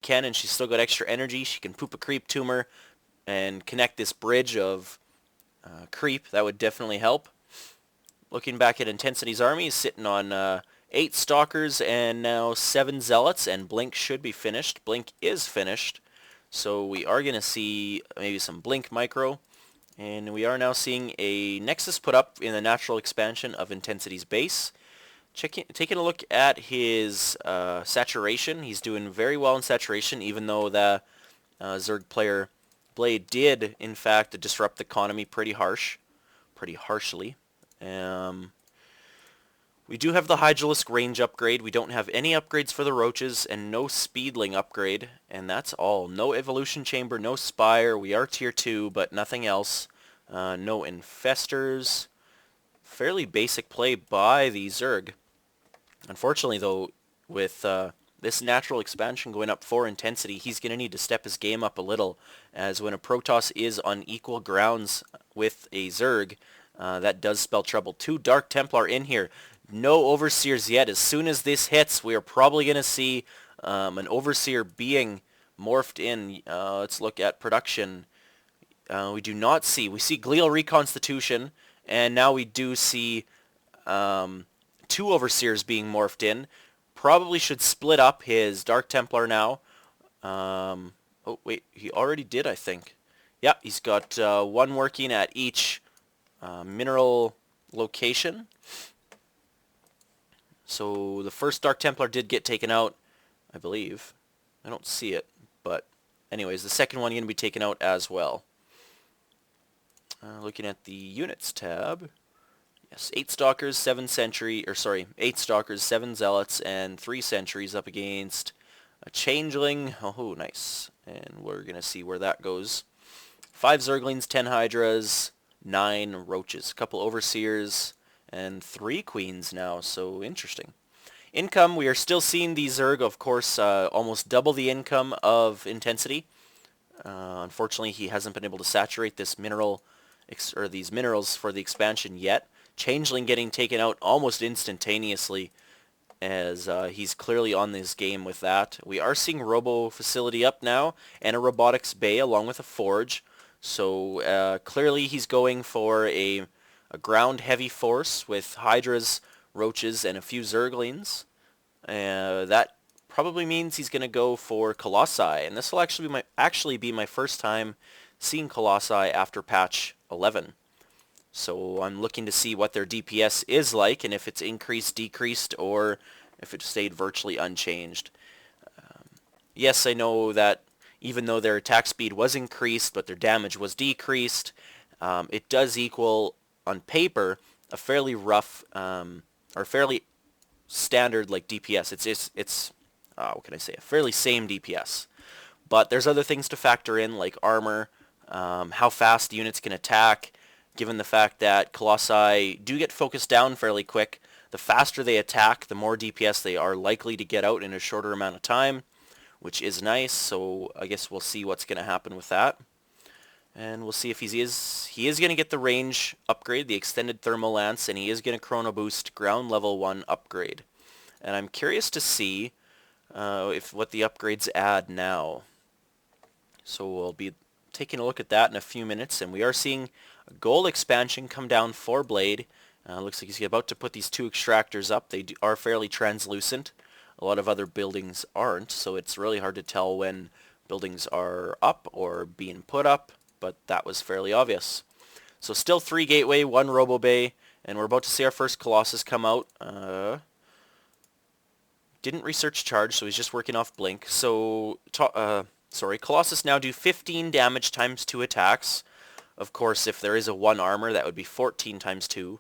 can, and she's still got extra energy. She can poop a creep tumor and connect this bridge of creep. That would definitely help. Looking back at Intensity's army, he's sitting on 8 Stalkers and now 7 Zealots, and Blink should be finished. Blink is finished, so we are going to see maybe some Blink Micro, and we are now seeing a Nexus put up in the natural expansion of Intensity's base. Taking a look at his saturation, he's doing very well in saturation, even though the Zerg player Blayde did, in fact, disrupt the economy pretty harshly. We do have the Hydralisk range upgrade. We don't have any upgrades for the Roaches and no Speedling upgrade, and that's all. No Evolution Chamber, no Spire. We are Tier 2, but nothing else. No Infestors. Fairly basic play by the Zerg. Unfortunately, though, with this natural expansion going up 4 intensity, he's going to need to step his game up a little, as when a Protoss is on equal grounds with a Zerg, that does spell trouble. 2 Dark Templar in here. No Overseers yet. As soon as this hits, we are probably going to see an Overseer being morphed in. Let's look at production. We do not see. We see Glial Reconstitution, and now we do see 2 Overseers being morphed in. Probably should split up his Dark Templar now. Oh, wait. He already did, I think. Yeah, he's got 1 working at each mineral location. So the first Dark Templar did get taken out, I believe. I don't see it, but anyways, the second one going to be taken out as well. Looking at the units tab. Yes, 8 Stalkers, 7 Sentry, 8 Stalkers, 7 Zealots, and 3 Sentries up against a Changeling. Oh, nice. And we're going to see where that goes. 5 Zerglings, 10 Hydras, 9 Roaches, a couple Overseers, and 3 Queens now, so interesting. Income, we are still seeing the Zerg, of course, almost double the income of Intensity. Unfortunately, he hasn't been able to saturate this mineral, or these minerals for the expansion yet. Changeling getting taken out almost instantaneously, as he's clearly on this game with that. We are seeing Robo Facility up now, and a Robotics Bay along with a Forge. So clearly he's going for a ground heavy force with Hydras, Roaches, and a few Zerglings. That probably means he's going to go for Colossi, and this will actually be my first time seeing Colossi after patch 11. So I'm looking to see what their DPS is like, and if it's increased, decreased, or if it stayed virtually unchanged. Yes, I know that even though their attack speed was increased, but their damage was decreased, it does equal, on paper, a fairly rough, or fairly standard like DPS. It's what can I say? A fairly same DPS. But there's other things to factor in, like armor, how fast units can attack. Given the fact that Colossi do get focused down fairly quick, the faster they attack, the more DPS they are likely to get out in a shorter amount of time, which is nice. So I guess we'll see what's going to happen with that. And we'll see if he is going to get the range upgrade, the extended thermal lance, and he is going to chrono boost ground level 1 upgrade. And I'm curious to see what the upgrades add now. So we'll be taking a look at that in a few minutes, and we are seeing a gold expansion come down for Blayde. Looks like he's about to put these 2 extractors up. They are fairly translucent. A lot of other buildings aren't, so it's really hard to tell when buildings are up or being put up, but that was fairly obvious. So still 3 Gateway, 1 Robo Bay, and we're about to see our first Colossus come out. Didn't research charge, so he's just working off Blink. So, Colossus now do 15 damage times 2 attacks. Of course, if there is a 1 armor, that would be 14 times 2.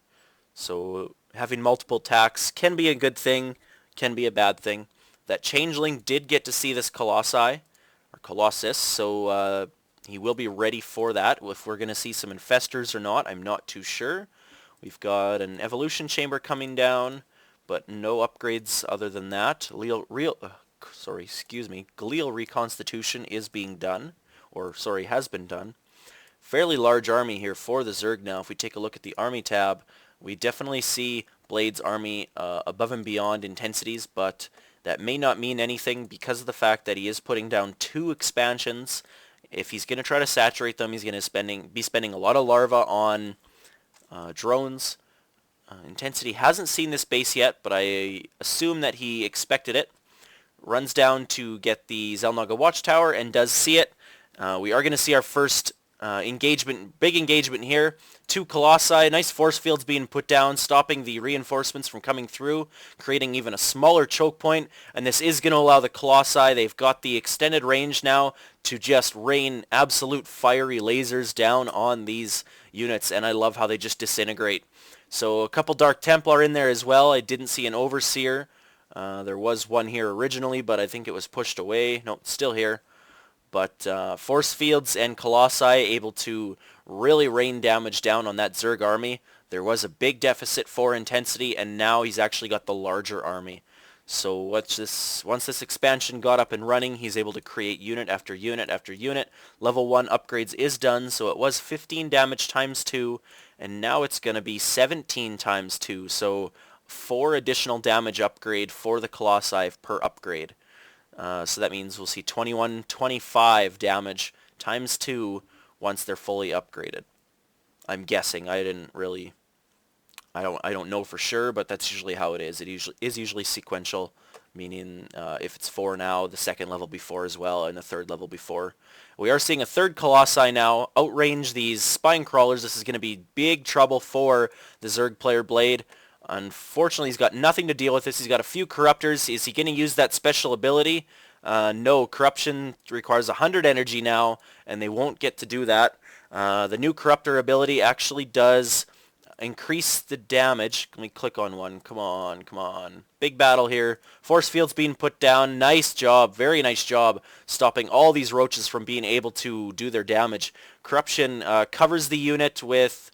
So having multiple attacks can be a good thing, can be a bad thing. That Changeling did get to see this Colossus, so he will be ready for that. If we're going to see some Infestors or not, I'm not too sure. We've got an Evolution Chamber coming down, but no upgrades other than that. Glial Reconstitution is being done, has been done. Fairly large army here for the Zerg now. If we take a look at the army tab, we definitely see Blayde's army above and beyond intensities, but That may not mean anything because of the fact that he is putting down 2 expansions. If he's going to try to saturate them, he's going to be spending a lot of larva on drones. Intensity hasn't seen this base yet, but I assume that he expected it. Runs down to get the Xel'Naga Watchtower and does see it. We are going to see our first big engagement here. 2 Colossi, nice force fields being put down, stopping the reinforcements from coming through, creating even a smaller choke point, and this is going to allow the Colossi, they've got the extended range now to just rain absolute fiery lasers down on these units, and I love how they just disintegrate. So a couple Dark Templar in there as well. I didn't see an Overseer. There was one here originally, but I think it was pushed away. Nope, still here. But force fields and Colossi able to really rain damage down on that Zerg army. There was a big deficit for intensity, and now he's actually got the larger army. So once this expansion got up and running, he's able to create unit after unit after unit. Level 1 upgrades is done, so it was 15 damage times 2, and now it's going to be 17 times 2. So 4 additional damage upgrade for the Colossi per upgrade. So that means we'll see 25 damage times 2 once they're fully upgraded. I'm guessing. I don't know for sure, but that's usually how it is. It usually sequential, meaning if it's 4 now, the second level before as well, and the third level before. We are seeing a third Colossi now outrange these Spine Crawlers. This is going to be big trouble for the Zerg player Blayde. Unfortunately, he's got nothing to deal with this. He's got a few Corruptors. Is he going to use that special ability? No, Corruption requires 100 energy now, and they won't get to do that. The new Corruptor ability actually does increase the damage. Let me click on one. Come on, come on. Big battle here. Force fields being put down. Nice job. Very nice job stopping all these roaches from being able to do their damage. Corruption covers the unit with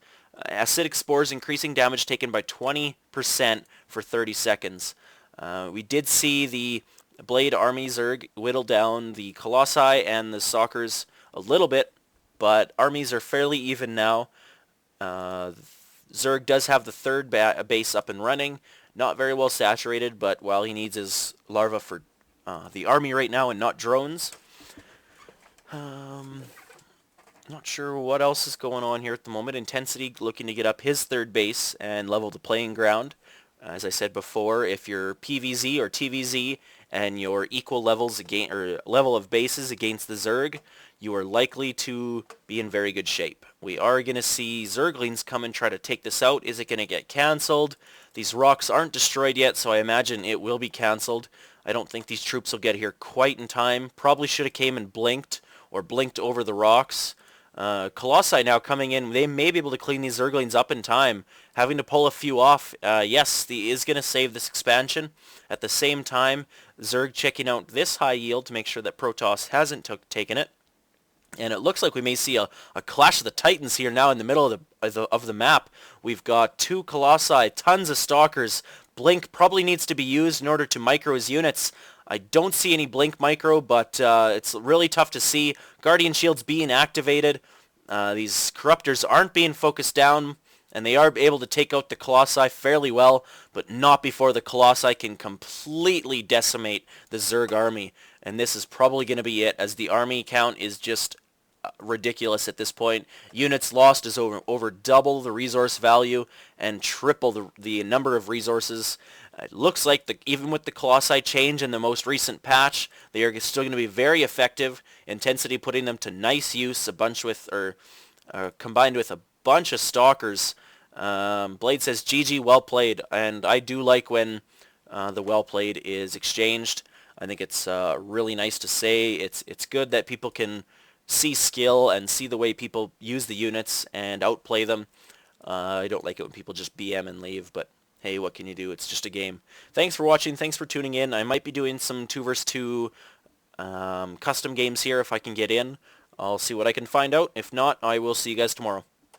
acidic spores, increasing damage taken by 20% for 30 seconds. We did see the Blayde Army Zerg whittle down the Colossi and the Stalkers a little bit, but armies are fairly even now. Zerg does have the third base up and running. Not very well saturated, but while he needs his larva for the army right now and not drones. Not sure what else is going on here at the moment. Intensity looking to get up his third base and level the playing ground. As I said before, if you're PVZ or TVZ and your equal levels level of bases against the Zerg, you are likely to be in very good shape. We are going to see Zerglings come and try to take this out. Is it going to get cancelled? These rocks aren't destroyed yet, so I imagine it will be cancelled. I don't think these troops will get here quite in time. Probably should have came and blinked or blinked over the rocks. Colossi now coming in. They may be able to clean these Zerglings up in time. Having to pull a few off. Yes, he is going to save this expansion. At the same time, Zerg checking out this high yield to make sure that Protoss hasn't taken it. And it looks like we may see a clash of the Titans here now in the middle of the map. We've got 2 Colossi, tons of Stalkers. Blink probably needs to be used in order to micro his units. I don't see any Blink micro, but it's really tough to see. Guardian Shields being activated. These Corruptors aren't being focused down, and they are able to take out the Colossi fairly well, but not before the Colossi can completely decimate the Zerg army. And this is probably going to be it, as the army count is just ridiculous at this point. Units lost is over double the resource value and triple the number of resources. It looks like even with the Colossi change in the most recent patch, they are still going to be very effective. Intensity putting them to nice use, combined with a bunch of Stalkers. Blayde says, GG, well played, and I do like when the well played is exchanged. I think it's really nice to say. It's good that people can see skill and see the way people use the units and outplay them. I don't like it when people just BM and leave, but hey, what can you do? It's just a game. Thanks for watching. Thanks for tuning in. I might be doing some 2 vs 2 custom games here if I can get in. I'll see what I can find out. If not, I will see you guys tomorrow.